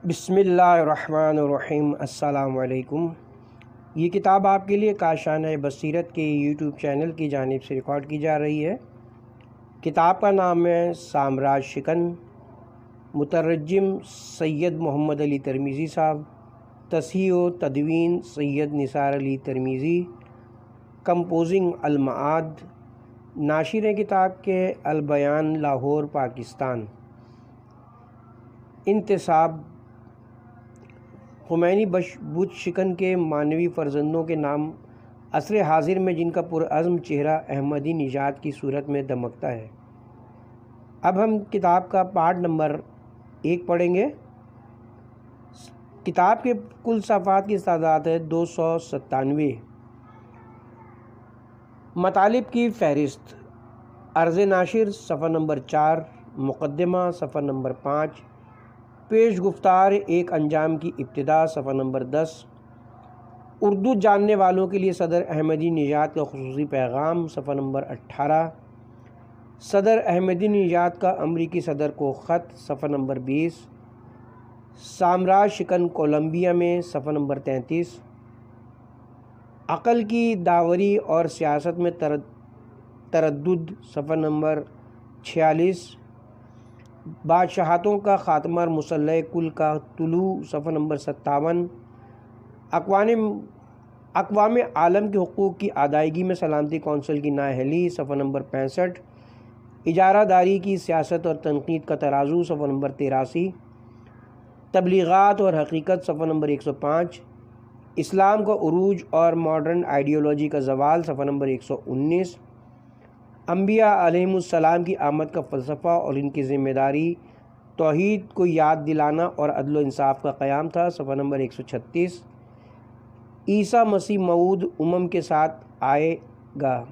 بسم اللہ الرحمن الرحیم۔ السلام علیکم۔ یہ کتاب آپ کے لیے کاشانہ بصیرت کے یوٹیوب چینل کی جانب سے ریکارڈ کی جا رہی ہے۔ کتاب کا نام ہے سامراج شکن، مترجم سید محمد علی ترمیزی صاحب، تصحیح و تدوین سید نثار علی ترمیزی، کمپوزنگ المعاد، ناشر کتاب کے البیان، لاہور، پاکستان۔ انتصاب: خمینی بت شکن کے معنوی فرزندوں کے نام عصر حاضر میں جن کا پرعزم چہرہ احمدی نژاد کی صورت میں دمکتا ہے۔ اب ہم کتاب کا پارٹ نمبر 1 پڑھیں گے۔ کتاب کے کل صفحات کی تعداد ہے 297۔ مطالب کی فہرست: عرض ناشر صفحہ نمبر 4، مقدمہ صفحہ نمبر 5، پیش گفتار ایک انجام کی ابتدا صفحہ نمبر 10، اردو جاننے والوں کے لیے صدر احمدی نژاد کا خصوصی پیغام صفحہ نمبر 18، صدر احمدی نژاد کا امریکی صدر کو خط صفحہ نمبر 20، سامراج شکن کولمبیا میں صفحہ نمبر 33، عقل کی داوری اور سیاست میں تردد صفحہ نمبر 46، بادشاہتوں کا خاتمہ اور مسلح کل کا طلوع صفحہ نمبر 57، اقوام عالم کے حقوق کی ادائیگی میں سلامتی کونسل کی نااہلی صفحہ نمبر 65، اجارہ داری کی سیاست اور تنقید کا ترازو صفحہ نمبر 83، تبلیغات اور حقیقت صفحہ نمبر 105، اسلام کا عروج اور ماڈرن آئیڈیالوجی کا زوال صفحہ نمبر 119، انبیاء علیہم السلام کی آمد کا فلسفہ اور ان کی ذمہ داری، توحید کو یاد دلانا اور عدل و انصاف کا قیام تھا صفحہ نمبر 136، عیسیٰ مسیح موعود امم کے ساتھ آئے گا،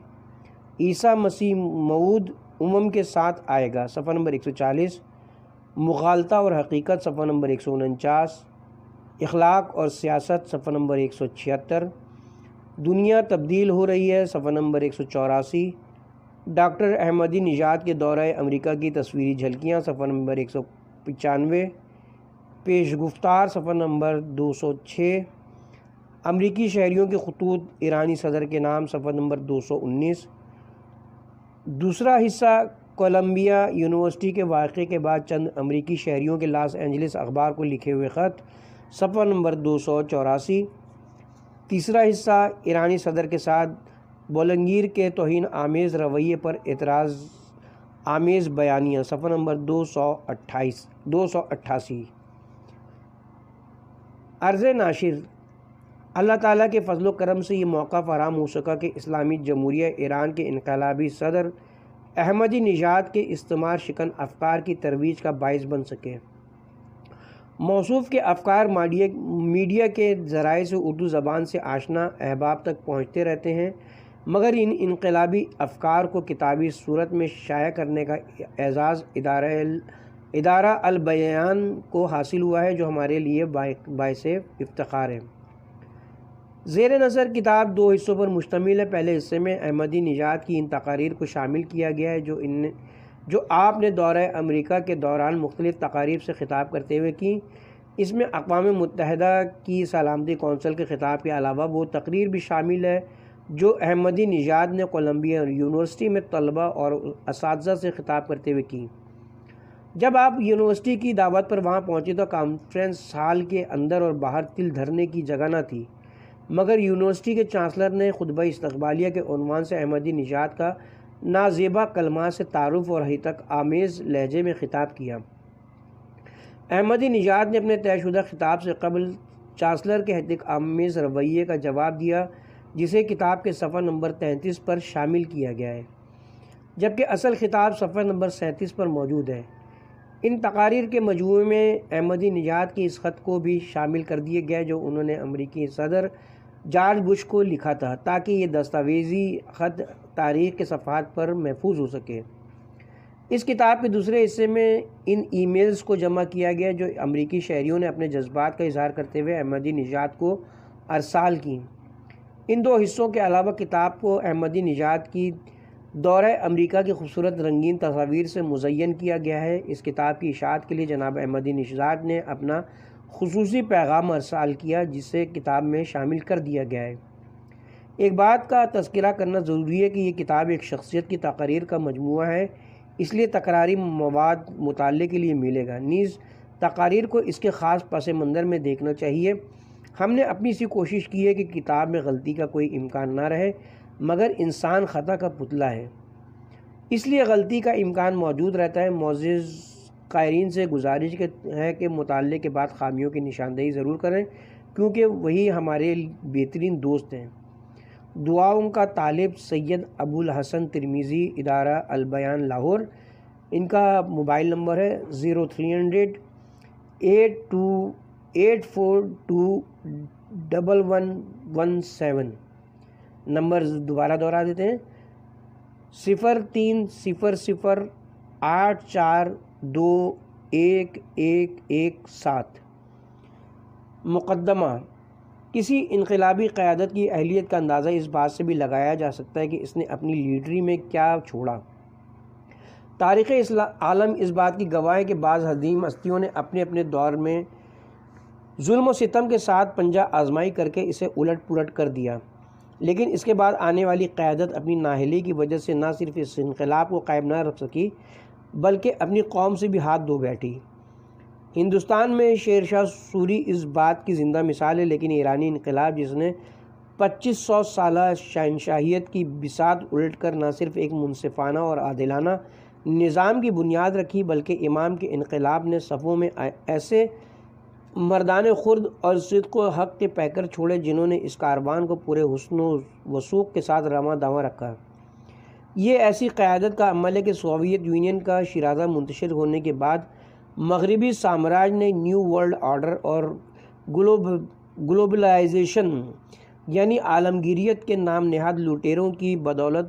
عیسیٰ مسیح موعود امم کے ساتھ آئے گا صفحہ نمبر 140، مغالطہ اور حقیقت صفحہ نمبر 149، اخلاق اور سیاست صفحہ نمبر 176، دنیا تبدیل ہو رہی ہے صفحہ نمبر 184، ڈاکٹر احمدی نژاد کے دورہ امریکہ کی تصویری جھلکیاں صفحہ نمبر 195، پیش گفتار صفحہ نمبر 206، امریکی شہریوں کے خطوط ایرانی صدر کے نام صفحہ نمبر 219، دوسرا حصہ کولمبیا یونیورسٹی کے واقعے کے بعد چند امریکی شہریوں کے لاس اینجلس اخبار کو لکھے ہوئے خط صفحہ نمبر 284، تیسرا حصہ ایرانی صدر کے ساتھ بولنگیر کے توہین آمیز رویے پر اعتراض آمیز بیانیہ صفحہ نمبر 288۔ عرض ناشر: اللہ تعالیٰ کے فضل و کرم سے یہ موقع فراہم ہو سکا کہ اسلامی جمہوریہ ایران کے انقلابی صدر احمدی نژاد کے استعمار شکن افکار کی ترویج کا باعث بن سکے۔ موصوف کے افکار میڈیا کے ذرائع سے اردو زبان سے آشنا احباب تک پہنچتے رہتے ہیں، مگر ان انقلابی افکار کو کتابی صورت میں شائع کرنے کا اعزاز ادارہ البیان کو حاصل ہوا ہے، جو ہمارے لیے باعث افتخار ہے۔ زیر نظر کتاب 2 حصوں پر مشتمل ہے۔ پہلے حصے میں احمدی نژاد کی ان تقاریر کو شامل کیا گیا ہے جو آپ نے دورہ امریکہ کے دوران مختلف تقاریب سے خطاب کرتے ہوئے کی۔ اس میں اقوام متحدہ کی سلامتی کونسل کے خطاب کے علاوہ وہ تقریر بھی شامل ہے جو احمدی نژاد نے کولمبیا یونیورسٹی میں طلباء اور اساتذہ سے خطاب کرتے ہوئے کی۔ جب آپ یونیورسٹی کی دعوت پر وہاں پہنچے تو کانفرنس ہال کے اندر اور باہر تل دھرنے کی جگہ نہ تھی، مگر یونیورسٹی کے چانسلر نے خطبہ استقبالیہ کے عنوان سے احمدی نژاد کا نازیبا کلمات سے تعارف اور حقیقت آمیز لہجے میں خطاب کیا۔ احمدی نژاد نے اپنے طے شدہ خطاب سے قبل چانسلر کے حقیقت آمیز رویے کا جواب دیا، جسے کتاب کے صفحہ نمبر 33 پر شامل کیا گیا ہے، جبکہ اصل خطاب صفحہ نمبر 37 پر موجود ہے۔ ان تقاریر کے مجموعے میں احمدی نژاد کے اس خط کو بھی شامل کر دیا گیا جو انہوں نے امریکی صدر جارج بش کو لکھا تھا، تاکہ یہ دستاویزی خط تاریخ کے صفحات پر محفوظ ہو سکے۔ اس کتاب کے دوسرے حصے میں ان ای میلز کو جمع کیا گیا جو امریکی شہریوں نے اپنے جذبات کا اظہار کرتے ہوئے احمدی نژاد کو ارسال کی۔ ان 2 حصوں کے علاوہ کتاب کو احمدی نژاد کی دورہ امریکہ کی خوبصورت رنگین تصاویر سے مزین کیا گیا ہے۔ اس کتاب کی اشاعت کے لیے جناب احمدی نژاد نے اپنا خصوصی پیغام ارسال کیا جسے کتاب میں شامل کر دیا گیا ہے۔ ایک بات کا تذکرہ کرنا ضروری ہے کہ یہ کتاب ایک شخصیت کی تقاریر کا مجموعہ ہے، اس لیے تکراری مواد مطالعے کے لیے ملے گا، نیز تقاریر کو اس کے خاص پس منظر میں دیکھنا چاہیے۔ ہم نے اپنی سی کوشش کی ہے کہ کتاب میں غلطی کا کوئی امکان نہ رہے، مگر انسان خطا کا پتلا ہے، اس لیے غلطی کا امکان موجود رہتا ہے۔ معزز قائرین سے گزارش ہے کہ مطالعے کے بعد خامیوں کی نشاندہی ضرور کریں، کیونکہ وہی ہمارے بہترین دوست ہیں۔ دعاؤں کا طالب سید ابو الحسن ترمیزی، ادارہ البیان، لاہور۔ ان کا موبائل نمبر ہے 030084211117۔ نمبر دوبارہ دہرا دیتے ہیں، 030084211117۔ مقدمہ: کسی انقلابی قیادت کی اہلیت کا اندازہ اس بات سے بھی لگایا جا سکتا ہے کہ اس نے اپنی لیڈری میں کیا چھوڑا۔ تاریخ عالم اس بات کی گواہ ہے کہ بعض عظیم ہستیوں نے اپنے اپنے دور میں ظلم و ستم کے ساتھ پنجہ آزمائی کر کے اسے الٹ پلٹ کر دیا، لیکن اس کے بعد آنے والی قیادت اپنی نااہلی کی وجہ سے نہ صرف اس انقلاب کو قائم نہ رکھ سکی بلکہ اپنی قوم سے بھی ہاتھ دھو بیٹھی۔ ہندوستان میں شیر شاہ سوری اس بات کی زندہ مثال ہے، لیکن ایرانی انقلاب جس نے 2500 سالہ شہنشاہیت کی بساط الٹ کر نہ صرف ایک منصفانہ اور عادلانہ نظام کی بنیاد رکھی بلکہ امام کے انقلاب نے صفوں میں ایسے مردان خرد اور صدق و حق کے پیکر چھوڑے جنہوں نے اس کاروان کو پورے حسن و وثوق کے ساتھ رواں دواں رکھا۔ یہ ایسی قیادت کا عمل ہے کہ سوویت یونین کا شیرازہ منتشر ہونے کے بعد مغربی سامراج نے نیو ورلڈ آرڈر اور گلوبلائزیشن یعنی عالمگیریت کے نام نہاد لٹیروں کی بدولت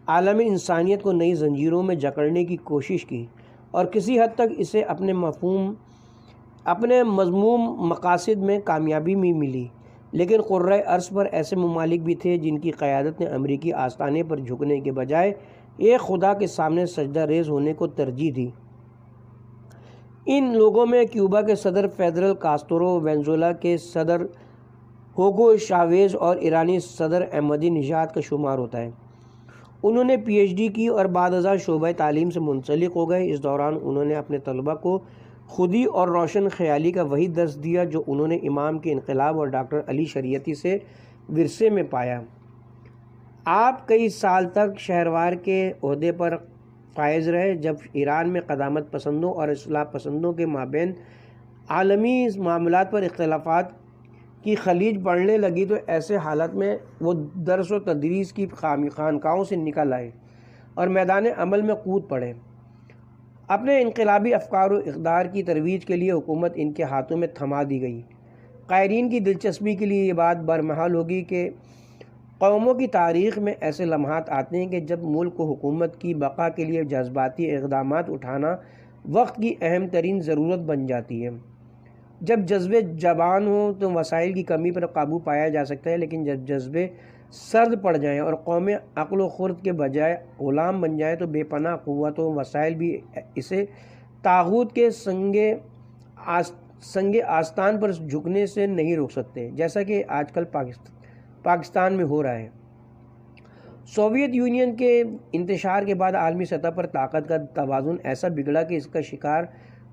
عالم انسانیت کو نئی زنجیروں میں جکڑنے کی کوشش کی، اور کسی حد تک اسے اپنے مذموم مقاصد میں کامیابی بھی ملی۔ لیکن قرۂ ارض پر ایسے ممالک بھی تھے جن کی قیادت نے امریکی آستانے پر جھکنے کے بجائے ایک خدا کے سامنے سجدہ ریز ہونے کو ترجیح دی۔ ان لوگوں میں کیوبا کے صدر فیدرل کاسترو، وینزویلا کے صدر ہوگو شاویز اور ایرانی صدر احمدی نژاد کا شمار ہوتا ہے۔ انہوں نے پی ایچ ڈی کی اور بعد ازاں شعبہ تعلیم سے منسلک ہو گئے۔ اس دوران انہوں نے اپنے طلبہ کو خودی اور روشن خیالی کا وہی درس دیا جو انہوں نے امام کے انقلاب اور ڈاکٹر علی شریعتی سے ورثے میں پایا۔ آپ کئی سال تک شہروار کے عہدے پر فائز رہے۔ جب ایران میں قدامت پسندوں اور اصلاح پسندوں کے مابین عالمی معاملات پر اختلافات کی خلیج بڑھنے لگی تو ایسے حالات میں وہ درس و تدریس کی خانقاہوں سے نکل آئے اور میدان عمل میں کود پڑے۔ اپنے انقلابی افکار و اقدار کی ترویج کے لیے حکومت ان کے ہاتھوں میں تھما دی گئی۔ قائرین کی دلچسپی کے لیے یہ بات برمحال ہوگی کہ قوموں کی تاریخ میں ایسے لمحات آتے ہیں کہ جب ملک کو حکومت کی بقا کے لیے جذباتی اقدامات اٹھانا وقت کی اہم ترین ضرورت بن جاتی ہے۔ جب جذبے جبان ہوں تو وسائل کی کمی پر قابو پایا جا سکتا ہے، لیکن جب جذبے سرد پڑ جائیں اور قومیں عقل و خرد کے بجائے غلام بن جائیں تو بے پناہ قوت و وسائل بھی اسے طاغوت کے سنگ آستان پر جھکنے سے نہیں روک سکتے، جیسا کہ آج کل پاکستان میں ہو رہا ہے۔ سوویت یونین کے انتشار کے بعد عالمی سطح پر طاقت کا توازن ایسا بگڑا کہ اس کا شکار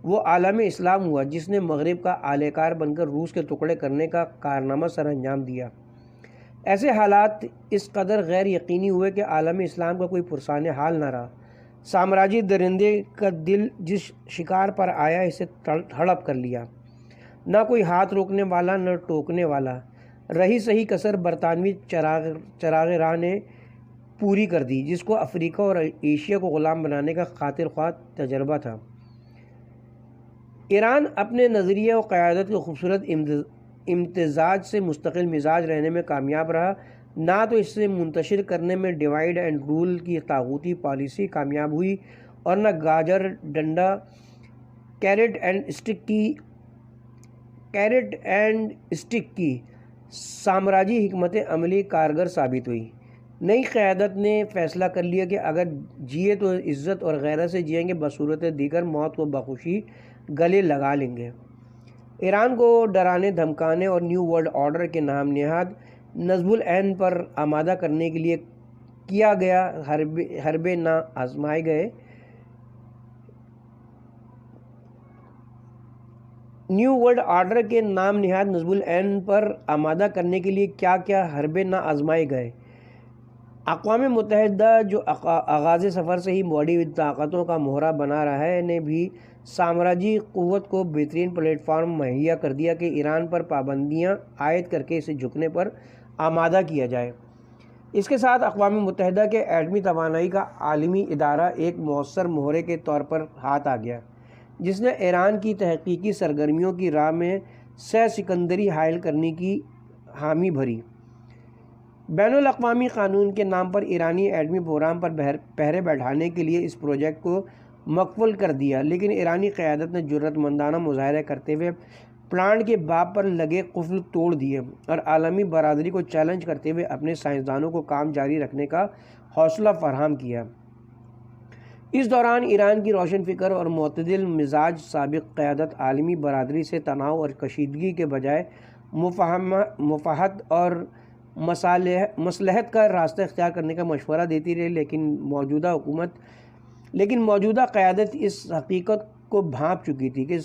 وہ عالم اسلام ہوا جس نے مغرب کا اعلی کار بن کر روس کے ٹکڑے کرنے کا کارنامہ سر انجام دیا۔ ایسے حالات اس قدر غیر یقینی ہوئے کہ عالم اسلام کا کوئی پرسان حال نہ رہا۔ سامراجی درندے کا دل جس شکار پر آیا اسے ہڑپ کر لیا، نہ کوئی ہاتھ روکنے والا نہ ٹوکنے والا۔ رہی سہی کسر برطانوی چراغ راہ نے پوری کر دی، جس کو افریقہ اور ایشیا کو غلام بنانے کا خاطر خواہ تجربہ تھا۔ ایران اپنے نظریے و قیادت کے خوبصورت امتزاج سے مستقل مزاج رہنے میں کامیاب رہا، نہ تو اس سے منتشر کرنے میں ڈیوائیڈ اینڈ رول کی طاغوتی پالیسی کامیاب ہوئی اور نہ گاجر ڈنڈا کیرٹ اینڈ اسٹک کی سامراجی حکمت عملی کارگر ثابت ہوئی۔ نئی قیادت نے فیصلہ کر لیا کہ اگر جیے تو عزت اور غیرت سے جئیں گے، بصورت دیگر موت کو بخوشی گلے لگا لیں گے۔ ایران کو ڈرانے دھمکانے اور نیو ورلڈ آرڈر کے نام نہاد نصب العین پر آمادہ کرنے کے لیے کیا گیا حربے نہ آزمائے گئے نیو ورلڈ آرڈر کے نام نہاد نصب العین پر آمادہ کرنے کے لیے کیا کیا حربے نہ آزمائے گئے۔ اقوام متحدہ جو آغاز سفر سے ہی بڑی طاقتوں کا مہرہ بنا رہا ہے نے بھی سامراجی قوت کو بہترین پلیٹ فارم مہیا کر دیا کہ ایران پر پابندیاں عائد کر کے اسے جھکنے پر آمادہ کیا جائے۔ اس کے ساتھ اقوام متحدہ کے ایٹمی توانائی کا عالمی ادارہ ایک مؤثر مہرے کے طور پر ہاتھ آ گیا، جس نے ایران کی تحقیقی سرگرمیوں کی راہ میں سہ سکندری حائل کرنے کی حامی بھری۔ بین الاقوامی قانون کے نام پر ایرانی ایٹمی پروگرام پر پہرے بیٹھانے کے لیے اس پروجیکٹ کو مقفل کر دیا، لیکن ایرانی قیادت نے جرأت مندانہ مظاہرے کرتے ہوئے پلانٹ کے باب پر لگے قفل توڑ دیے اور عالمی برادری کو چیلنج کرتے ہوئے اپنے سائنسدانوں کو کام جاری رکھنے کا حوصلہ فراہم کیا۔ اس دوران ایران کی روشن فکر اور معتدل مزاج سابق قیادت عالمی برادری سے تناؤ اور کشیدگی کے بجائے مفاہمت اور مصلحت کا راستہ اختیار کرنے کا مشورہ دیتی رہی، لیکن موجودہ قیادت اس حقیقت کو بھانپ چکی تھی کہ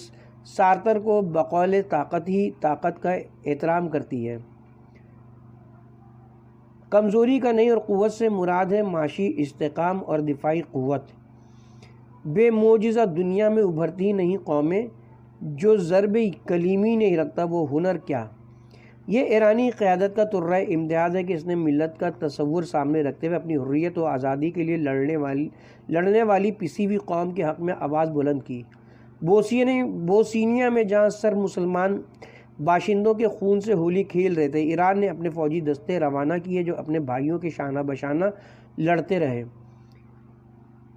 سارتر کو بقول طاقت ہی طاقت کا احترام کرتی ہے، کمزوری کا نہیں، اور قوت سے مراد ہے معاشی استحکام اور دفاعی قوت۔ بے معجزہ دنیا میں ابھرتی نہیں قومیں، جو ضرب کلیمی نہیں رکھتا وہ ہنر کیا۔ یہ ایرانی قیادت کا طرۂ امتیاز ہے کہ اس نے ملت کا تصور سامنے رکھتے ہوئے اپنی حریت و آزادی کے لیے لڑنے والی پسی ہوئی قوم کے حق میں آواز بلند کی۔ بوسنیا میں جہاں سر مسلمان باشندوں کے خون سے ہولی کھیل رہے تھے، ایران نے اپنے فوجی دستے روانہ کیے جو اپنے بھائیوں کے شانہ بشانہ لڑتے رہے۔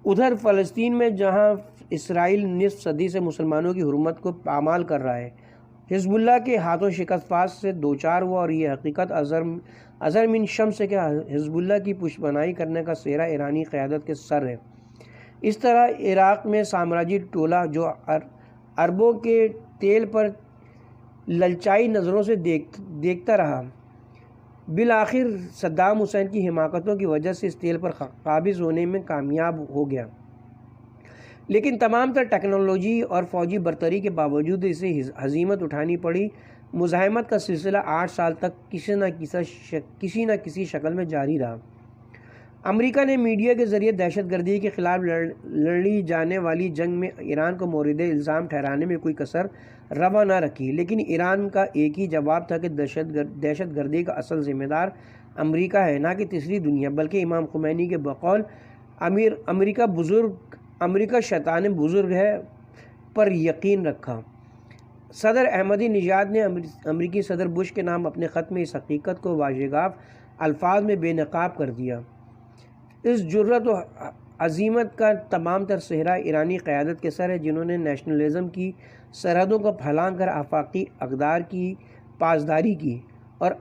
ادھر فلسطین میں جہاں اسرائیل نصف صدی سے مسلمانوں کی حرمت کو پامال کر رہا ہے، حزب اللہ کے ہاتھوں شکست فاس سے دوچار ہوا، اور یہ حقیقت اظہر من شمس ہے کہ حزب اللہ کی پشپناہی کرنے کا سہرا ایرانی قیادت کے سر ہے۔ اس طرح عراق میں سامراجی ٹولہ جو عربوں کے تیل پر للچائی نظروں سے دیکھتا رہا، بالآخر صدام حسین کی حماقتوں کی وجہ سے اس تیل پر قابض ہونے میں کامیاب ہو گیا، لیکن تمام تر ٹیکنالوجی اور فوجی برتری کے باوجود اسے ہزیمت اٹھانی پڑی۔ مزاحمت کا سلسلہ 8 سال تک کسی نہ کسی شکل میں جاری رہا۔ امریکہ نے میڈیا کے ذریعے دہشت گردی کے خلاف لڑی جانے والی جنگ میں ایران کو مورد الزام ٹھہرانے میں کوئی کسر روا نہ رکھی، لیکن ایران کا ایک ہی جواب تھا کہ دہشت گردی کا اصل ذمہ دار امریکہ ہے، نہ کہ تیسری دنیا، بلکہ امام خمینی کے بقول امریکہ شیطان بزرگ ہے پر یقین رکھا۔ صدر احمدی نژاد نے امریکی صدر بش کے نام اپنے خط میں اس حقیقت کو واضح الفاظ میں بے نقاب کر دیا۔ اس جرأت و عزیمت کا تمام تر صحرا ایرانی قیادت کے سر ہے، جنہوں نے نیشنلزم کی سرحدوں کو پھلانگ کر آفاقی اقدار کی پاسداری کی اور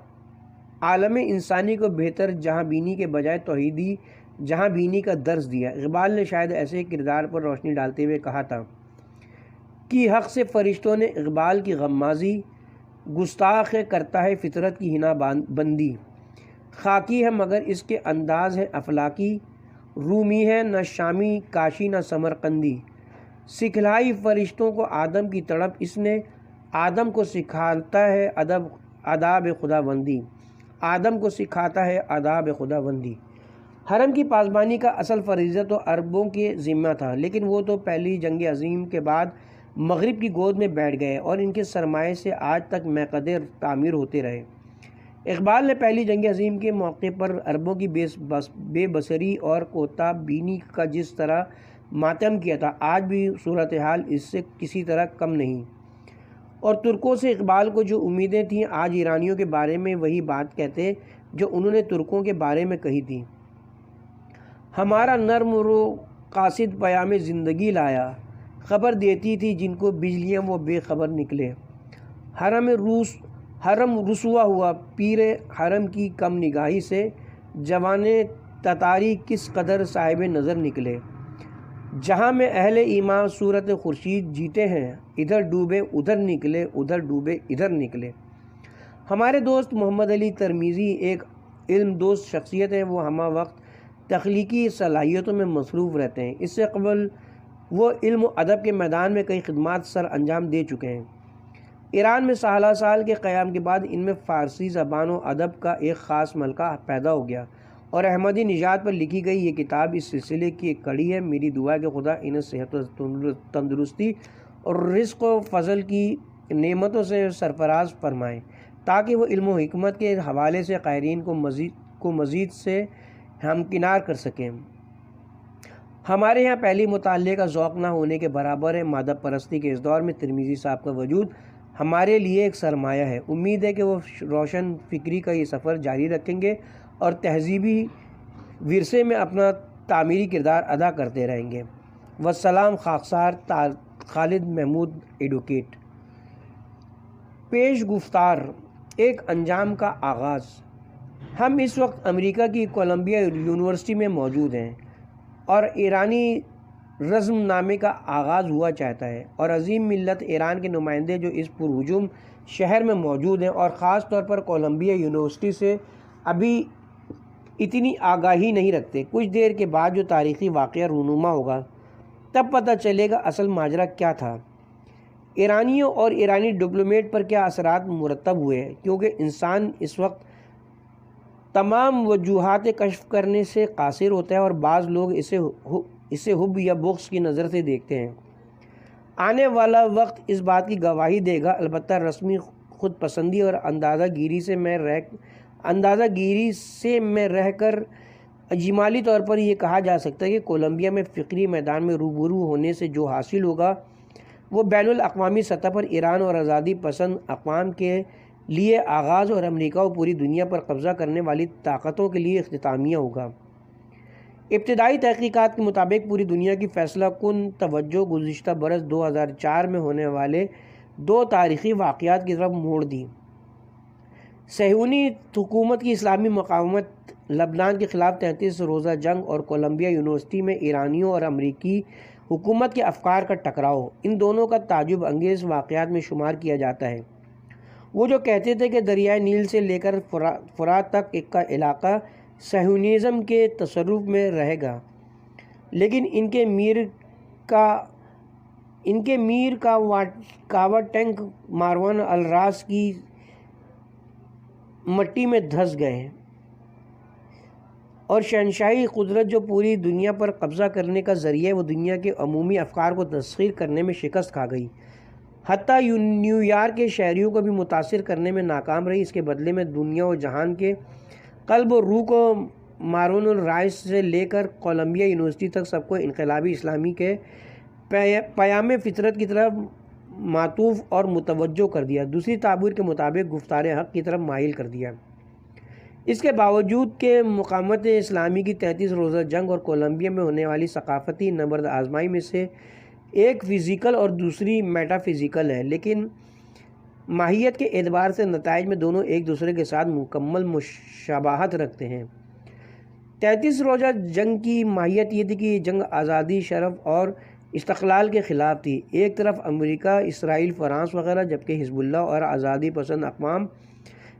عالم انسانی کو بہتر جہاں بینی کے بجائے توحیدی جہاں بینی کا درس دیا۔ اقبال نے شاید ایسے کردار پر روشنی ڈالتے ہوئے کہا تھا کہ حق سے فرشتوں نے اقبال کی غمازی، گستاخ کرتا ہے فطرت کی ہنا بندی، خاکی ہے مگر اس کے انداز ہے افلاکی، رومی ہے نہ شامی کاشی نہ سمرقندی، سکھلائی فرشتوں کو آدم کی تڑپ، اس نے آدم کو سکھاتا ہے آداب خداوندی، آدم کو سکھاتا ہے آداب خداوندی۔ حرم کی پاسبانی کا اصل فریضہ تو عربوں کے ذمہ تھا، لیکن وہ تو پہلی جنگ عظیم کے بعد مغرب کی گود میں بیٹھ گئے اور ان کے سرمایے سے آج تک میقدے تعمیر ہوتے رہے۔ اقبال نے پہلی جنگ عظیم کے موقع پر عربوں کی بے بصری اور کوتا بینی کا جس طرح ماتم کیا تھا، آج بھی صورتحال اس سے کسی طرح کم نہیں، اور ترکوں سے اقبال کو جو امیدیں تھیں آج ایرانیوں کے بارے میں وہی بات کہتے جو انہوں نے ترکوں کے بارے میں کہی تھی۔ ہمارا نرم رو قاصد پیام زندگی لایا، خبر دیتی تھی جن کو بجلیاں وہ بے خبر نکلے۔ حرم رسوا ہوا پیر حرم کی کم نگاہی سے، جوان تتاری کس قدر صاحب نظر نکلے۔ جہاں میں اہل ایمان صورت خورشید جیتے ہیں، ادھر ڈوبے ادھر نکلے، ادھر ڈوبے ادھر نکلے۔ ہمارے دوست محمد علی ترمیزی ایک علم دوست شخصیت ہے۔ وہ ہمہ وقت تخلیقی صلاحیتوں میں مصروف رہتے ہیں۔ اس سے قبل وہ علم و ادب کے میدان میں کئی خدمات سر انجام دے چکے ہیں۔ ایران میں سالہ سال کے قیام کے بعد ان میں فارسی زبان و ادب کا ایک خاص ملکہ پیدا ہو گیا، اور احمدی نژاد پر لکھی گئی یہ کتاب اس سلسلے کی ایک کڑی ہے۔ میری دعا ہے کہ خدا انہیں صحت و تندرستی اور رزق و فضل کی نعمتوں سے سرفراز فرمائے، تاکہ وہ علم و حکمت کے حوالے سے قائرین کو مزید سے ہمکنار کر سکیں۔ ہمارے ہاں پہلی مطالعے کا ذوق نہ ہونے کے برابر ہے۔ مادہ پرستی کے اس دور میں ترمیزی صاحب کا وجود ہمارے لیے ایک سرمایہ ہے۔ امید ہے کہ وہ روشن فکری کا یہ سفر جاری رکھیں گے اور تہذیبی ورثے میں اپنا تعمیری کردار ادا کرتے رہیں گے۔ والسلام، خاکسار خالد محمود ایڈوکیٹ۔ پیش گفتار، ایک انجام کا آغاز۔ ہم اس وقت امریکہ کی کولمبیا یونیورسٹی میں موجود ہیں، اور ایرانی رزم نامے کا آغاز ہوا چاہتا ہے، اور عظیم ملت ایران کے نمائندے جو اس پرہجوم شہر میں موجود ہیں، اور خاص طور پر کولمبیا یونیورسٹی سے ابھی اتنی آگاہی نہیں رکھتے۔ کچھ دیر کے بعد جو تاریخی واقعہ رونما ہوگا، تب پتہ چلے گا اصل ماجرا کیا تھا، ایرانیوں اور ایرانی ڈپلومیٹ پر کیا اثرات مرتب ہوئے، کیونکہ انسان اس وقت تمام وجوہات کشف کرنے سے قاصر ہوتا ہے، اور بعض لوگ اسے حب یا بغض کی نظر سے دیکھتے ہیں۔ آنے والا وقت اس بات کی گواہی دے گا۔ البتہ رسمی خود پسندی اور اندازہ گیری سے میں رہ کر اجمالی طور پر یہ کہا جا سکتا ہے کہ کولمبیا میں فکری میدان میں روبرو ہونے سے جو حاصل ہوگا، وہ بین الاقوامی سطح پر ایران اور آزادی پسند اقوام کے لیے آغاز، اور امریکہ و پوری دنیا پر قبضہ کرنے والی طاقتوں کے لیے اختتامیہ ہوگا۔ ابتدائی تحقیقات کے مطابق پوری دنیا کی فیصلہ کن توجہ گزشتہ برس 2004 میں ہونے والے دو تاریخی واقعات کی طرف موڑ دی۔ صہیونی حکومت کی اسلامی مقاومت، لبنان کے خلاف 33 روزہ جنگ، اور کولمبیا یونیورسٹی میں ایرانیوں اور امریکی حکومت کے افکار کا ٹکراؤ، ان دونوں کا تعجب انگیز واقعات میں شمار کیا جاتا ہے۔ وہ جو کہتے تھے کہ دریائے نیل سے لے کر فرات تک کا علاقہ صہیونیزم کے تصرف میں رہے گا، لیکن ان کے میر کا کاوا ٹینک ماروان الراس کی مٹی میں دھس گئے، اور شہنشاہی قدرت جو پوری دنیا پر قبضہ کرنے کا ذریعہ ہے، وہ دنیا کے عمومی افکار کو تسخیر کرنے میں شکست کھا گئی، حتیٰ نیو یارک کے شہریوں کو بھی متاثر کرنے میں ناکام رہی۔ اس کے بدلے میں دنیا و جہان کے قلب و روح کو مارون الرائس سے لے کر کولمبیا یونیورسٹی تک سب کو انقلابی اسلامی کے پیام فطرت کی طرف معطوف اور متوجہ کر دیا، دوسری تعبیر کے مطابق گفتار حق کی طرف مائل کر دیا۔ اس کے باوجود کہ مقاومت اسلامی کی 33 روزہ جنگ اور کولمبیا میں ہونے والی ثقافتی نبرد آزمائی میں سے ایک فزیکل اور دوسری میٹا فزیکل ہے، لیکن ماہیت کے اعتبار سے نتائج میں دونوں ایک دوسرے کے ساتھ مکمل مشابہت رکھتے ہیں۔ 33 روزہ جنگ کی ماہیت یہ تھی کہ یہ جنگ آزادی، شرف اور استقلال کے خلاف تھی۔ ایک طرف امریکہ، اسرائیل، فرانس وغیرہ، جبکہ حزب اللہ اور آزادی پسند اقوام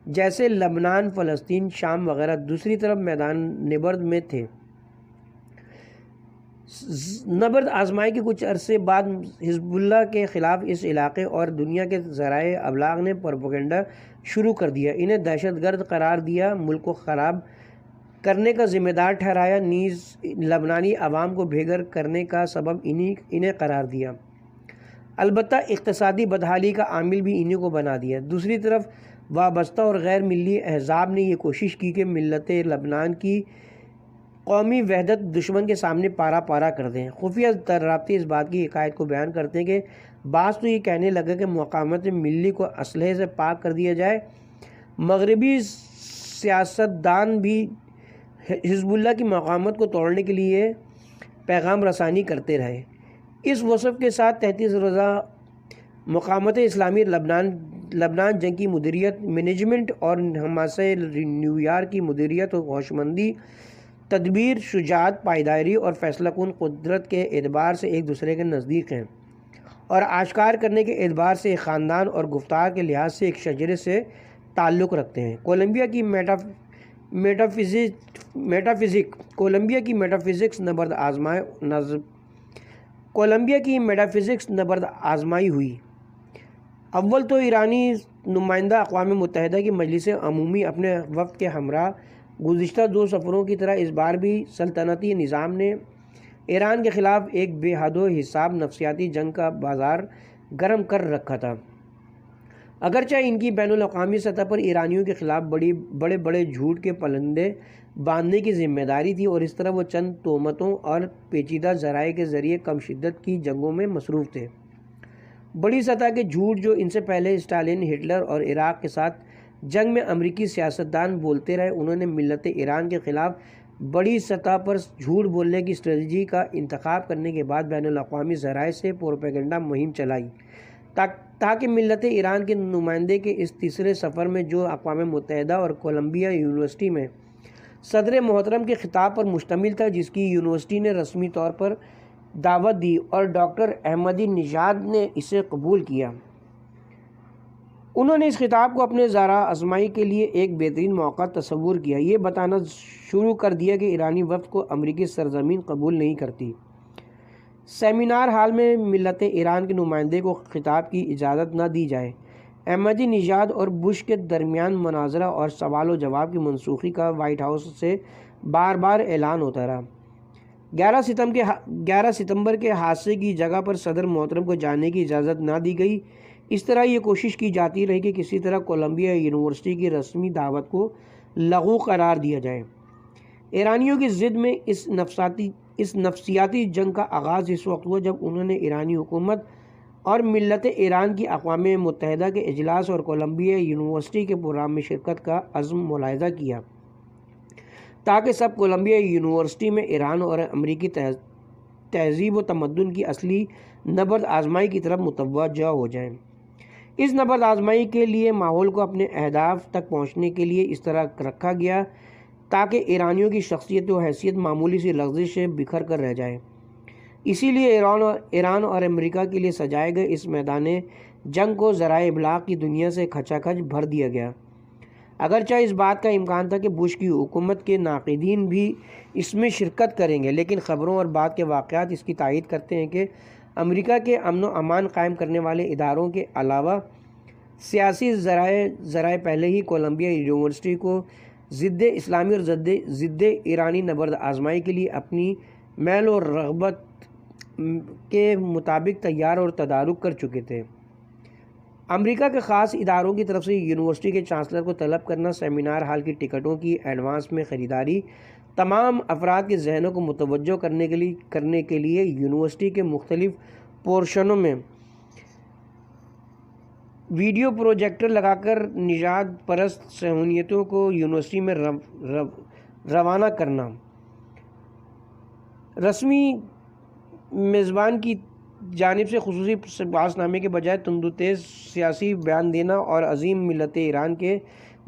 جیسے لبنان، فلسطین، شام وغیرہ دوسری طرف میدان نبرد میں تھے۔ نبرد آزمائی کے کچھ عرصے بعد حزب اللہ کے خلاف اس علاقے اور دنیا کے ذرائع ابلاغ نے پروپیگنڈا شروع کر دیا، انہیں دہشت گرد قرار دیا، ملک کو خراب کرنے کا ذمہ دار ٹھہرایا، نیز لبنانی عوام کو بے گھر کرنے کا سبب انہیں قرار دیا۔ البتہ اقتصادی بدحالی کا عامل بھی انہیں کو بنا دیا۔ دوسری طرف وابستہ اور غیر ملی احزاب نے یہ کوشش کی کہ ملت لبنان کی قومی وحدت دشمن کے سامنے پارا کر دیں۔ خفیہ رابطے اس بات کی حکایت کو بیان کرتے ہیں کہ بعض تو یہ کہنے لگے کہ مقاومت ملی کو اسلحے سے پاک کر دیا جائے۔ مغربی سیاستدان بھی حزب اللہ کی مقاومت کو توڑنے کے لیے پیغام رسانی کرتے رہے۔ اس وصف کے ساتھ 33 روزہ مقاومت اسلامی لبنان جنگ کی مدیریت، مینجمنٹ اور حماسہ نیو یارک کی مدیریت و ہوشمندی تدبیر، شجاعت، پائیداری اور فیصلہ کن قدرت کے اعتبار سے ایک دوسرے کے نزدیک ہیں، اور آشکار کرنے کے اعتبار سے ایک خاندان اور گفتار کے لحاظ سے ایک شجرے سے تعلق رکھتے ہیں۔ کولمبیا کی میٹافزکس نبرد آزمائی ہوئی۔ اول تو ایرانی نمائندہ اقوام متحدہ کی مجلس عمومی اپنے وفد کے ہمراہ گزشتہ 2 سفروں کی طرح اس بار بھی سلطنتی نظام نے ایران کے خلاف ایک بے حد و حساب نفسیاتی جنگ کا بازار گرم کر رکھا تھا۔ اگرچہ ان کی بین الاقوامی سطح پر ایرانیوں کے خلاف بڑے بڑے جھوٹ کے پلندے باندھنے کی ذمہ داری تھی، اور اس طرح وہ چند تہمتوں اور پیچیدہ ذرائع کے ذریعے کم شدت کی جنگوں میں مصروف تھے۔ بڑی سطح کے جھوٹ جو ان سے پہلے اسٹالین، ہٹلر اور عراق کے ساتھ جنگ میں امریکی سیاستدان بولتے رہے، انہوں نے ملت ایران کے خلاف بڑی سطح پر جھوٹ بولنے کی اسٹریٹجی کا انتخاب کرنے کے بعد بین الاقوامی ذرائع سے پروپیگنڈا مہم چلائی، تاکہ ملت ایران کے نمائندے کے اس تیسرے سفر میں، جو اقوام متحدہ اور کولمبیا یونیورسٹی میں صدر محترم کے خطاب پر مشتمل تھا، جس کی یونیورسٹی نے رسمی طور پر دعوت دی اور ڈاکٹر احمدی نژاد نے اسے قبول کیا، انہوں نے اس خطاب کو اپنے زیرہ آزمائی کے لیے ایک بہترین موقع تصور کیا۔ یہ بتانا شروع کر دیا کہ ایرانی وفد کو امریکی سرزمین قبول نہیں کرتی۔ سیمینار ہال میں ملت ایران کے نمائندے کو خطاب کی اجازت نہ دی جائے۔ احمدی نژاد اور بش کے درمیان مناظرہ اور سوال و جواب کی منسوخی کا وائٹ ہاؤس سے بار بار اعلان ہوتا رہا۔ 11 ستمبر کے حادثے کی جگہ پر صدر محترم کو جانے کی اجازت نہ دی گئی۔ اس طرح یہ کوشش کی جاتی رہی کہ کسی طرح کولمبیا یونیورسٹی کی رسمی دعوت کو لغو قرار دیا جائے۔ ایرانیوں کی ضد میں اس نفسیاتی جنگ کا آغاز اس وقت ہوا جب انہوں نے ایرانی حکومت اور ملت ایران کی اقوام متحدہ کے اجلاس اور کولمبیا یونیورسٹی کے پروگرام میں شرکت کا عزم ملاحظہ کیا، تاکہ سب کولمبیا یونیورسٹی میں ایران اور امریکی تہذیب و تمدن کی اصلی نبرد آزمائی کی طرف متوجہ ہو جائیں۔ اس نبرد آزمائی کے لیے ماحول کو اپنے اہداف تک پہنچنے کے لیے اس طرح رکھا گیا تاکہ ایرانیوں کی شخصیت و حیثیت معمولی سی لغزش سے بکھر کر رہ جائے۔ اسی لیے ایران اور امریکہ کے لیے سجائے گئے اس میدان جنگ کو ذرائع ابلاغ کی دنیا سے کھچا کھچ بھر دیا گیا۔ اگرچہ اس بات کا امکان تھا کہ بش کی حکومت کے ناقدین بھی اس میں شرکت کریں گے، لیکن خبروں اور بعد کے واقعات اس کی تائید کرتے ہیں کہ امریکہ کے امن و امان قائم کرنے والے اداروں کے علاوہ سیاسی ذرائع پہلے ہی کولمبیا یونیورسٹی کو ضد اسلامی اور ضد ایرانی نبرد آزمائی کے لیے اپنی میل و رغبت کے مطابق تیار اور تدارک کر چکے تھے۔ امریکہ کے خاص اداروں کی طرف سے یونیورسٹی کے چانسلر کو طلب کرنا، سیمینار ہال کی ٹکٹوں کی ایڈوانس میں خریداری، تمام افراد کے ذہنوں کو متوجہ کرنے کے لیے یونیورسٹی کے مختلف پورشنوں میں ویڈیو پروجیکٹر لگا کر نژاد پرست صہیونیتوں کو یونیورسٹی میں روانہ کرنا، رسمی میزبان کی جانب سے خصوصی پاس نامے کے بجائے تندوتیز سیاسی بیان دینا اور عظیم ملت ایران کے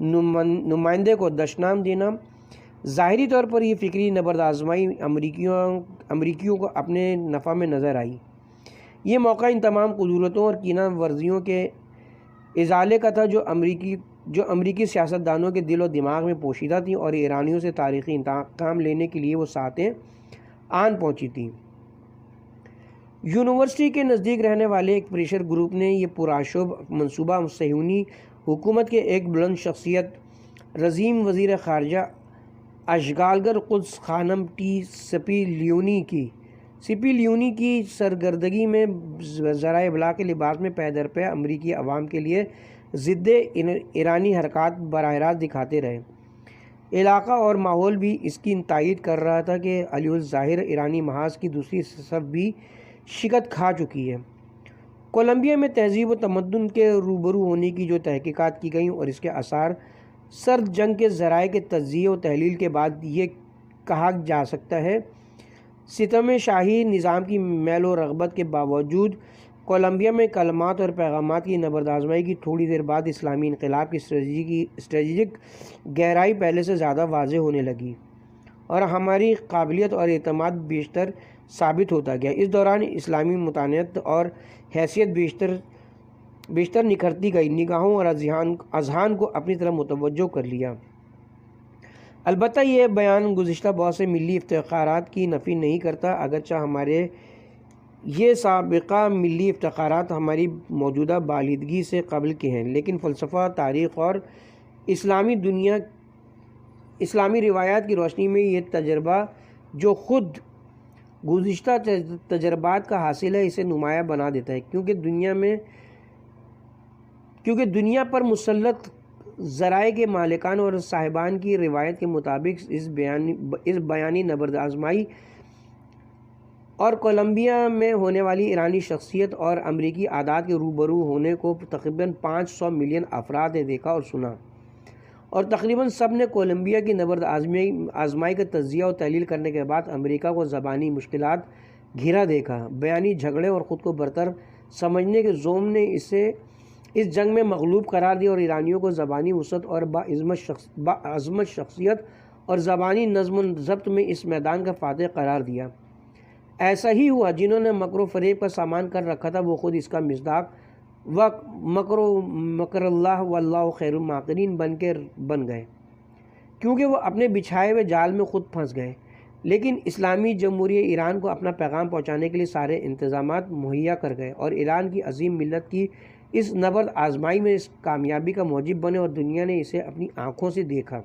نمائندے کو دشنام دینا، ظاہری طور پر یہ فکری نبرد آزمائی امریکیوں کو اپنے نفع میں نظر آئی۔ یہ موقع ان تمام قدورتوں اور کینہ ورزیوں کے ازالے کا تھا جو امریکی سیاستدانوں کے دل و دماغ میں پوشیدہ تھیں، اور ایرانیوں سے تاریخی انتقام لینے کے لیے وہ ساتیں آن پہنچی تھیں۔ یونیورسٹی کے نزدیک رہنے والے ایک پریشر گروپ نے یہ پرآشوب منصوبہ صہیونی حکومت کے ایک بلند شخصیت، رزین وزیر خارجہ اشغالگر قدس خانم سپی لیونی کی سرگردگی میں ذرائع ابلاغ کے لباس میں پے در پے امریکی عوام کے لیے ضد ایرانی حرکات براہ راست دکھاتے رہے۔ علاقہ اور ماحول بھی اس کی تائید کر رہا تھا کہ علی الظاہر ایرانی محاذ کی دوسری صف بھی شکست کھا چکی ہے۔ کولمبیا میں تہذیب و تمدن کے روبرو ہونے کی جو تحقیقات کی گئیں اور اس کے آثار سرد جنگ کے ذرائع کے تجزیے و تحلیل کے بعد یہ کہا جا سکتا ہے، ستم شاہی نظام کی میل و رغبت کے باوجود کولمبیا میں کلمات اور پیغامات کی نبرد آزمائی کی تھوڑی دیر بعد اسلامی انقلاب کی اسٹریٹجک گہرائی پہلے سے زیادہ واضح ہونے لگی، اور ہماری قابلیت اور اعتماد بیشتر ثابت ہوتا گیا۔ اس دوران اسلامی متانت اور حیثیت بیشتر نکھرتی گئی، نگاہوں اور اذہان کو اپنی طرف متوجہ کر لیا۔ البتہ یہ بیان گزشتہ بہت سے ملی افتخارات کی نفی نہیں کرتا، اگرچہ ہمارے یہ سابقہ ملی افتخارات ہماری موجودہ بالادگی سے قبل کے ہیں، لیکن فلسفہ، تاریخ اور اسلامی روایات کی روشنی میں یہ تجربہ جو خود گزشتہ تجربات کا حاصل ہے اسے نمایاں بنا دیتا ہے، کیونکہ دنیا پر مسلط ذرائع کے مالکان اور صاحبان کی روایت کے مطابق اس بیانی نبرد آزمائی اور کولمبیا میں ہونے والی ایرانی شخصیت اور امریکی عادات کے روبرو ہونے کو تقریباً 500 ملین افراد نے دیکھا اور سنا، اور تقریباً سب نے کولمبیا کی نبرد آزمائی کا تجزیہ اور تحلیل کرنے کے بعد امریکہ کو زبانی مشکلات گھیرا دیکھا۔ بیانی جھگڑے اور خود کو برتر سمجھنے کے زوم نے اسے اس جنگ میں مغلوب قرار دیا اور ایرانیوں کو زبانی وسعت اور باعظمت شخصیت اور زبانی نظم و ضبط میں اس میدان کا فاتح قرار دیا۔ ایسا ہی ہوا، جنہوں نے مکر و فریب کا سامان کر رکھا تھا وہ خود اس کا مصداق و مکر اللہ واللہ خیر الماکرین بن گئے، کیونکہ وہ اپنے بچھائے ہوئے جال میں خود پھنس گئے۔ لیکن اسلامی جمہوریہ ایران کو اپنا پیغام پہنچانے کے لیے سارے انتظامات مہیا کر گئے اور ایران کی عظیم ملت کی اس نبرد آزمائی میں اس کامیابی کا موجب بنے اور دنیا نے اسے اپنی آنکھوں سے دیکھا۔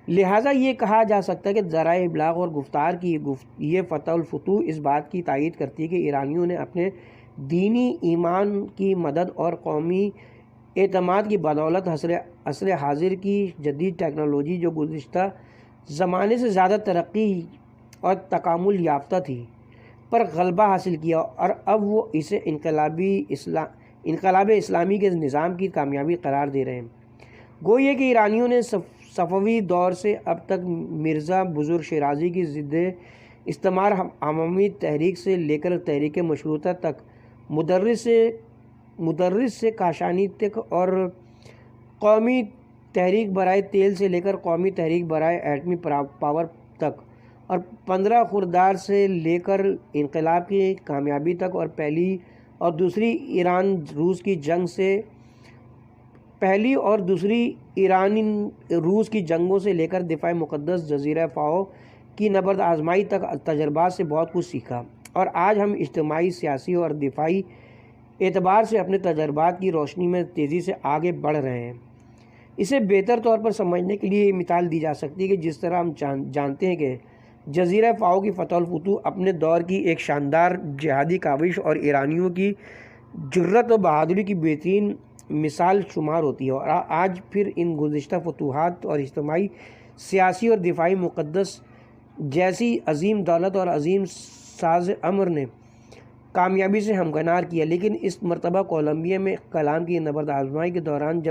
لہٰذا یہ کہا جا سکتا ہے کہ ذرائع ابلاغ اور گفتار کی یہ فتح الفتوح اس بات کی تائید کرتی ہے کہ ایرانیوں نے اپنے دینی ایمان کی مدد اور قومی اعتماد کی بدولت عصر حاضر کی جدید ٹیکنالوجی جو گزشتہ زمانے سے زیادہ ترقی اور تکامل یافتہ تھی پر غلبہ حاصل کیا، اور اب وہ اسے انقلاب اسلامی کے نظام کی کامیابی قرار دے رہے ہیں۔ گویا یہ کہ ایرانیوں نے صفوی دور سے اب تک مرزا بزرگ شیرازی کی ضد استعمار عوامی تحریک سے لے کر تحریک مشروطہ تک، مدرس سے کاشانی تک، اور قومی تحریک برائے تیل سے لے کر قومی تحریک برائے ایٹمی پاور تک، اور 15 خرداد سے لے کر انقلاب کی کامیابی تک، اور پہلی اور دوسری ایران روس کی جنگ سے پہلی اور دوسری ایران روس کی جنگوں سے لے کر دفاع مقدس جزیرہ فاو کی نبرد آزمائی تک تجربات سے بہت کچھ سیکھا، اور آج ہم اجتماعی، سیاسی اور دفاعی اعتبار سے اپنے تجربات کی روشنی میں تیزی سے آگے بڑھ رہے ہیں۔ اسے بہتر طور پر سمجھنے کے لیے یہ مثال دی جا سکتی ہے کہ جس طرح ہم جانتے ہیں کہ جزیرہ فاو کی فتح الفتوح اپنے دور کی ایک شاندار جہادی کاوش اور ایرانیوں کی جرأت و بہادری کی بہترین مثال شمار ہوتی ہے، اور آج پھر ان گزشتہ فتوحات اور اجتماعی، سیاسی اور دفاعی مقدس جیسی عظیم دولت اور عظیم ساز امر نے کامیابی سے ہمکنار کیا، لیکن اس مرتبہ کولمبیا میں کلام کی نبرد آزمائی کے دوران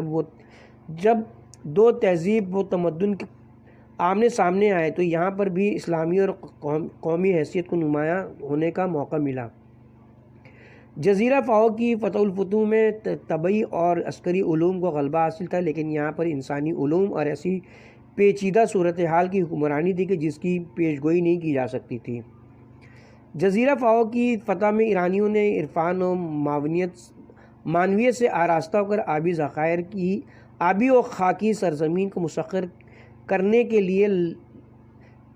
جب دو تہذیب و تمدن آمنے سامنے آئے تو یہاں پر بھی اسلامی اور قومی حیثیت کو نمایاں ہونے کا موقع ملا۔ جزیرہ فاو کی فتح الفتوح میں طبعی اور عسکری علوم کو غلبہ حاصل تھا، لیکن یہاں پر انسانی علوم اور ایسی پیچیدہ صورتحال کی حکمرانی تھی کہ جس کی پیشگوئی نہیں کی جا سکتی تھی۔ جزیرہ فاو کی فتح میں ایرانیوں نے عرفان و معنویت سے آراستہ ہو کر آبی و خاکی سرزمین کو مسخر کرنے کے لیے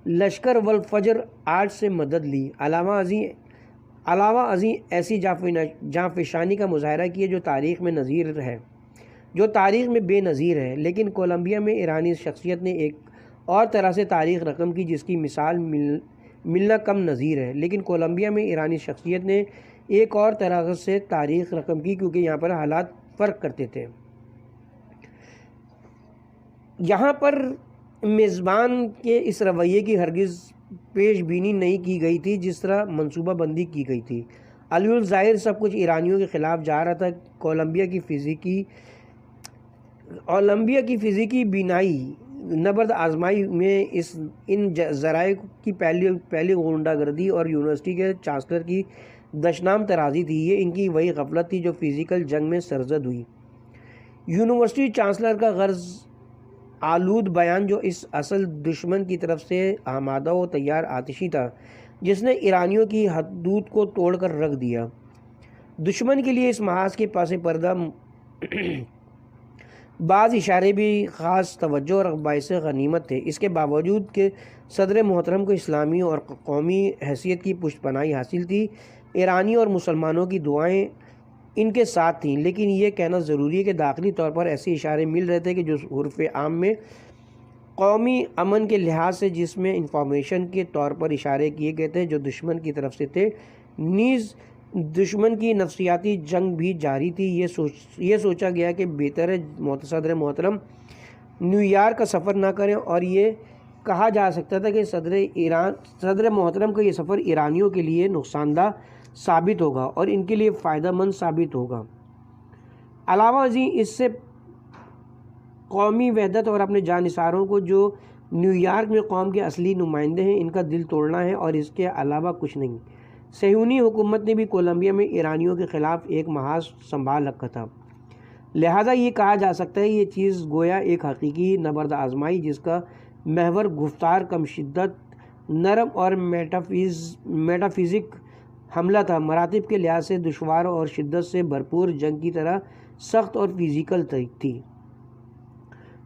لشکر والفجر آرٹ سے مدد لی، علاوہ ازیں ایسی جانفشانی کا مظاہرہ کیا جو تاریخ میں بے نظیر ہے۔ لیکن کولمبیا میں ایرانی شخصیت نے ایک اور طرح سے تاریخ رقم کی جس کی مثال ملنا کم نظیر ہے۔ لیکن کولمبیا میں ایرانی شخصیت نے ایک اور طرح سے تاریخ رقم کی کیونکہ یہاں پر حالات فرق کرتے تھے۔ یہاں پر میزبان کے اس رویے کی ہرگز پیش بینی نہیں کی گئی تھی جس طرح منصوبہ بندی کی گئی تھی۔ علی الظاہر سب کچھ ایرانیوں کے خلاف جا رہا تھا۔ کولمبیا کی فزیکی بینائی نبرد آزمائی میں ان ذرائع کی پہلی غنڈہ گردی اور یونیورسٹی کے چانسلر کی دشنام ترازی تھی۔ یہ ان کی وہی غفلت تھی جو فزیکل جنگ میں سرزد ہوئی۔ یونیورسٹی چانسلر کا غرض آلود بیان جو اس اصل دشمن کی طرف سے آمادہ و تیار آتشی تھا جس نے ایرانیوں کی حدود کو توڑ کر رکھ دیا۔ دشمن کے لیے اس محاذ کے پاس پردہ بعض اشارے بھی خاص توجہ اور باعث غنیمت تھے۔ اس کے باوجود کہ صدر محترم کو اسلامی اور قومی حیثیت کی پشت پناہی حاصل تھی، ایرانی اور مسلمانوں کی دعائیں ان کے ساتھ تھیں، لیکن یہ کہنا ضروری ہے کہ داخلی طور پر ایسے اشارے مل رہے تھے کہ جو عرف عام میں قومی امن کے لحاظ سے جس میں انفارمیشن کے طور پر اشارے کیے گئے تھے جو دشمن کی طرف سے تھے، نیز دشمن کی نفسیاتی جنگ بھی جاری تھی۔ یہ سوچا گیا کہ بہتر ہے صدر محترم نیو یارک کا سفر نہ کریں، اور یہ کہا جا سکتا تھا کہ صدر محترم کا یہ سفر ایرانیوں کے لیے نقصان دہ ثابت ہوگا اور ان کے لیے فائدہ مند ثابت ہوگا۔ علاوہ ازیں اس سے قومی وحدت اور اپنے جانثاروں کو جو نیو یارک میں قوم کے اصلی نمائندے ہیں ان کا دل توڑنا ہے، اور اس کے علاوہ کچھ نہیں۔ صہیونی حکومت نے بھی کولمبیا میں ایرانیوں کے خلاف ایک محاذ سنبھال رکھا تھا، لہذا یہ کہا جا سکتا ہے یہ چیز گویا ایک حقیقی نبرد آزمائی جس کا محور گفتار کم شدت، نرم اور میٹافزک حملہ تھا، مراتب کے لحاظ سے دشوار اور شدت سے بھرپور جنگ کی طرح سخت اور فزیکل تھی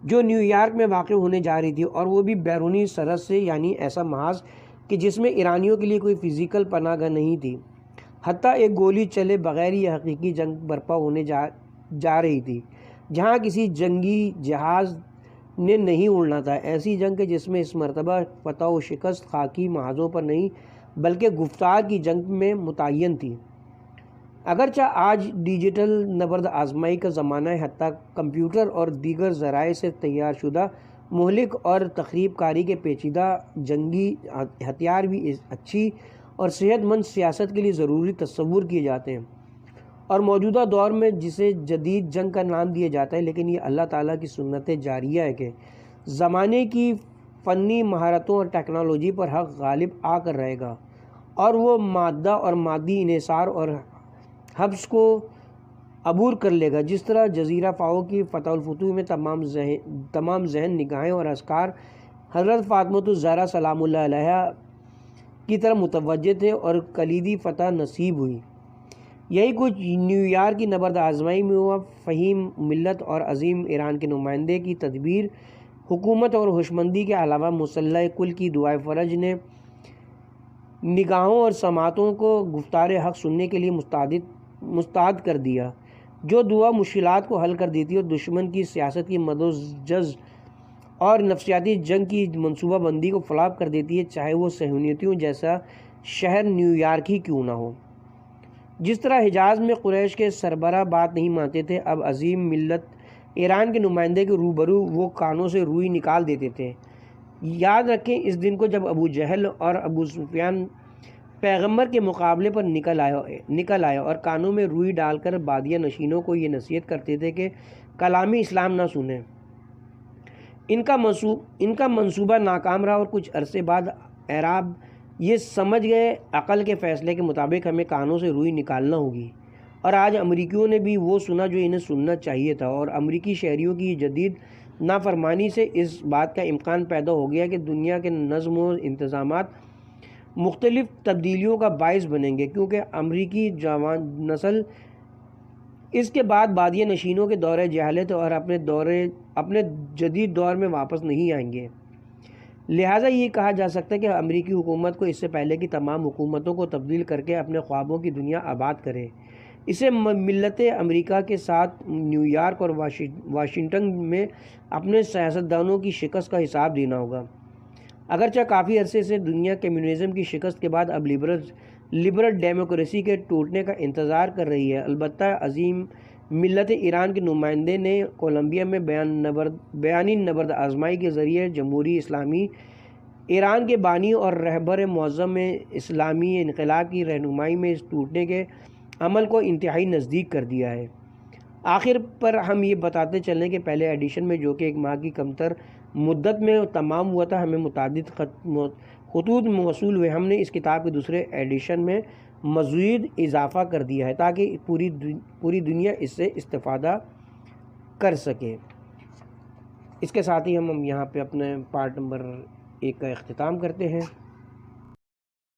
جو نیو یارک میں واقع ہونے جا رہی تھی، اور وہ بھی بیرونی سرحد سے، یعنی ایسا محاذ کہ جس میں ایرانیوں کے لیے کوئی فزیکل پناہ گاہ نہیں تھی، حتیٰ ایک گولی چلے بغیر یہ حقیقی جنگ برپا ہونے جا رہی تھی جہاں کسی جنگی جہاز نے نہیں اڑنا تھا، ایسی جنگ کہ جس میں اس مرتبہ فتح و شکست خاکی محاذوں پر نہیں بلکہ گفتار کی جنگ میں متعین تھی۔ اگرچہ آج ڈیجیٹل نبرد آزمائی کا زمانہ ہے، حتیٰ کمپیوٹر اور دیگر ذرائع سے تیار شدہ مہلک اور تخریب کاری کے پیچیدہ جنگی ہتھیار بھی اچھی اور صحت مند سیاست کے لیے ضروری تصور کیے جاتے ہیں، اور موجودہ دور میں جسے جدید جنگ کا نام دیا جاتا ہے، لیکن یہ اللہ تعالیٰ کی سنت جاریہ ہے کہ زمانے کی فنی مہارتوں اور ٹیکنالوجی پر حق غالب آ کر رہے گا، اور وہ مادہ اور مادی انحصار اور حبس کو عبور کر لے گا، جس طرح جزیرہ فاؤ کی فتح الفتوح میں تمام ذہن، نگاہیں اور افکار حضرت فاطمۃ الزہرا سلام اللہ علیہا کی طرف متوجہ تھے اور کلیدی فتح نصیب ہوئی۔ یہی کچھ نیو یارک کی نبرد آزمائی میں ہوا۔ فہیم ملت اور عظیم ایران کے نمائندے کی تدبیر، حکومت اور ہوشمندی کے علاوہ مسلح کل کی دعائے فرج نے نگاہوں اور سماعتوں کو گفتار حق سننے کے لیے مستعد کر دیا، جو دعا مشکلات کو حل کر دیتی اور دشمن کی سیاست کی مد و جزر اور نفسیاتی جنگ کی منصوبہ بندی کو فلاپ کر دیتی ہے، چاہے وہ صہیونیتوں جیسا شہر نیو یارک ہی کیوں نہ ہو۔ جس طرح حجاز میں قریش کے سربراہ بات نہیں مانتے تھے، اب عظیم ملت ایران کے نمائندے کے روبرو وہ کانوں سے روئی نکال دیتے تھے۔ یاد رکھیں اس دن کو جب ابو جہل اور ابو سفیان پیغمبر کے مقابلے پر نکل آئے اور کانوں میں روئی ڈال کر بادیہ نشینوں کو یہ نصیحت کرتے تھے کہ کلامی اسلام نہ سنیں۔ ان کا منصوبہ ناکام رہا، اور کچھ عرصے بعد عرب یہ سمجھ گئے عقل کے فیصلے کے مطابق ہمیں کانوں سے روئی نکالنا ہوگی، اور آج امریکیوں نے بھی وہ سنا جو انہیں سننا چاہیے تھا، اور امریکی شہریوں کی جدید نافرمانی سے اس بات کا امکان پیدا ہو گیا کہ دنیا کے نظم و انتظامات مختلف تبدیلیوں کا باعث بنیں گے، کیونکہ امریکی جوان نسل اس کے بعد بادیہ نشینوں کے دور جہالت اور اپنے جدید دور میں واپس نہیں آئیں گے۔ لہٰذا یہ کہا جا سکتا ہے کہ امریکی حکومت کو اس سے پہلے کی تمام حکومتوں کو تبدیل کر کے اپنے خوابوں کی دنیا آباد کرے، اسے ملت امریکہ کے ساتھ نیو یارک اور واشنگٹن میں اپنے سیاستدانوں کی شکست کا حساب دینا ہوگا۔ اگرچہ کافی عرصے سے دنیا کمیونزم کی شکست کے بعد اب لبرل ڈیموکریسی کے ٹوٹنے کا انتظار کر رہی ہے، البتہ عظیم ملت ایران کے نمائندے نے کولمبیا میں بیانی نبرد آزمائی کے ذریعے جمہوری اسلامی ایران کے بانی اور رہبر معظم اسلامی انقلاب کی رہنمائی میں اس ٹوٹنے کے عمل کو انتہائی نزدیک کر دیا ہے۔ آخر پر ہم یہ بتاتے چلیں کہ پہلے ایڈیشن میں جو کہ 1 ماہ کی کمتر مدت میں تمام ہوا تھا، ہمیں متعدد خطوط موصول ہوئے۔ ہم نے اس کتاب کے دوسرے ایڈیشن میں مزید اضافہ کر دیا ہے تاکہ پوری دنیا اس سے استفادہ کر سکے۔ اس کے ساتھ ہی ہم یہاں پہ اپنے پارٹ نمبر 1 کا اختتام کرتے ہیں۔